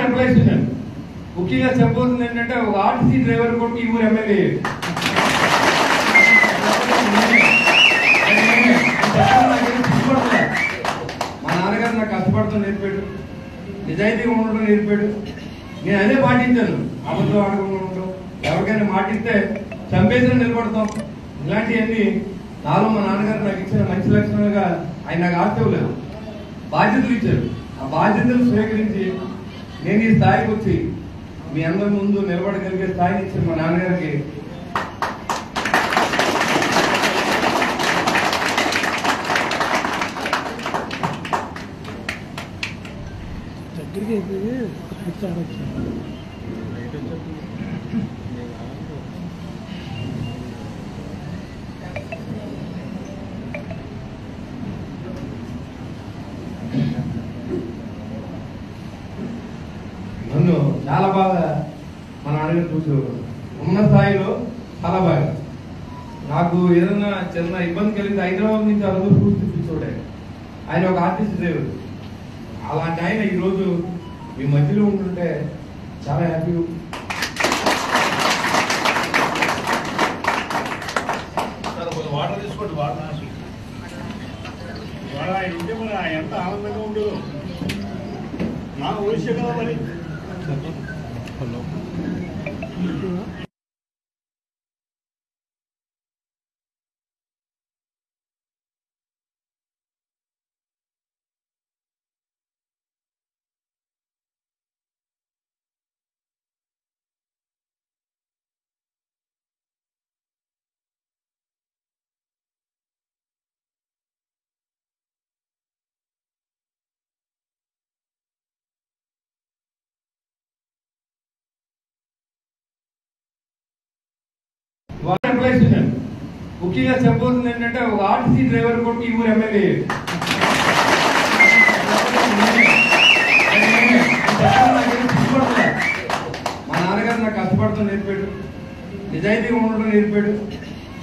Employees ఉన్నారు. ముఖ్యంగా చెప్పబోతుంది ఏంటంటే ఒక ఆర్టీసీ డ్రైవర్ కొడుకు ఈ ఊరు ఎమ్మెల్యే. మా నాన్నగారు నాకు కష్టపడతాం నేర్పాడు, నిజాయితీగా ఉండడం నేర్పాడు. నేను అదే పాటించాను. అబద్ధం ఆడకుండా ఉండడం, ఎవరికైనా మాటిస్తే చంపేసిన నిలబడతాం. ఇలాంటివన్నీ నాలో మా నాన్నగారు నాకు ఇచ్చిన మంచి లక్షణాలుగా ఆయన నాకు ఆశివ్వలేదు, బాధ్యతలు ఇచ్చారు. ఆ బాధ్యతలు స్వీకరించి నేను ఈ స్థాయికి వచ్చి మీ అందరి ముందు నిలబడగలిగే స్థాయిని ఇచ్చిన మా నాన్నగారికి నన్ను చాలా బాగా మా నాన్నగారు చూసేవారు. ఉన్న స్థాయిలో చాలా బాగా. నాకు ఏదన్నా చిన్న ఇబ్బంది కలిగితే హైదరాబాద్ నుంచి అరకు చూపించోడే. ఆయన ఒక ఆర్టిస్ట్ డ్రైవర్. అలాంటి ఆయన ఈరోజు మీ మధ్యలో ఉంటుంటే చాలా హ్యాపీగా. వాటర్ తీసుకోండి. వాటర్ ఆయన ఉంటే మరి ఎంత ఆనందంగా ఉండదు. నా ఊరిసే కదా మరి. హలో ఎంప్లాయీస్ ఉన్నారు. ముఖ్యంగా చెప్పబోతుంది ఏంటంటే ఒక ఆర్టీసీ డ్రైవర్ కొడుకు ఈ ఊరు ఎమ్మెల్యే. మా నాన్నగారు నాకు కష్టపడతాం నేర్పాడు, నిజాయితీగా ఉండడం నేర్పాడు.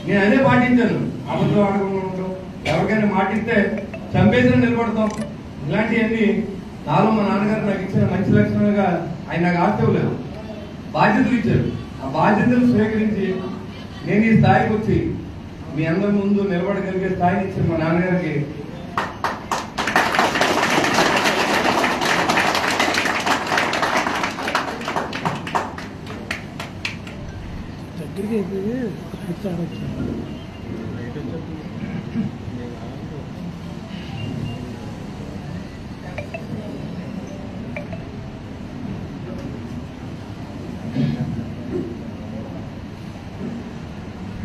నేను అదే పాటించాను. అబద్ధం ఆడకుండా ఉండడం, ఎవరికైనా మాటిస్తే చంపేసిన నిలబడతాం. ఇలాంటివన్నీ నాలో మా నాన్నగారు నాకు ఇచ్చిన మంచి లక్షణాలుగా ఆయన నాకు ఆశివ్వలేదు, బాధ్యతలు ఇచ్చారు. ఆ బాధ్యతలు స్వీకరించి నేను ఈ స్థాయికి వచ్చి మీ అందరి ముందు నిలబడగలిగే స్థాయిని ఇచ్చిన మా నాన్నగారికి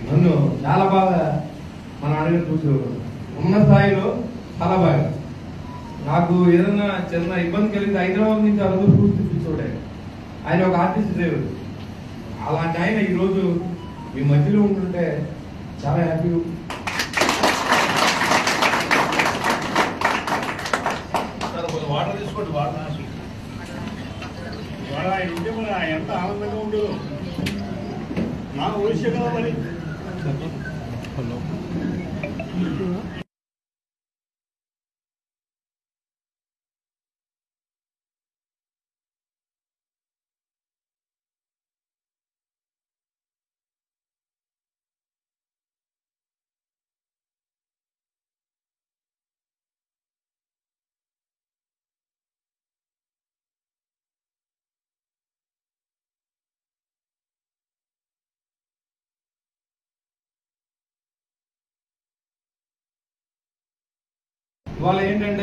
నన్ను చాలా బాగా మా నాన్నగారు చూసేవారు. ఉన్న స్థాయిలో చాలా బాగా. నాకు ఏదన్నా చిన్న ఇబ్బంది కలిగితే హైదరాబాద్ నుంచి అరకు చూపించోడే. ఆయన ఒక ఆర్టిస్ట్ డ్రైవర్. అలాంటి ఆయన ఈరోజు మీ మధ్యలో ఉంటుంటే చాలా హ్యాపీగా. వాటర్ తీసుకోండి. వాటర్ ఆయన ఉంటే మరి ఎంత ఆనందంగా ఉండదు. నా ఊరిసే కదా మరి. హలో ఇవాళ ఏంటంటే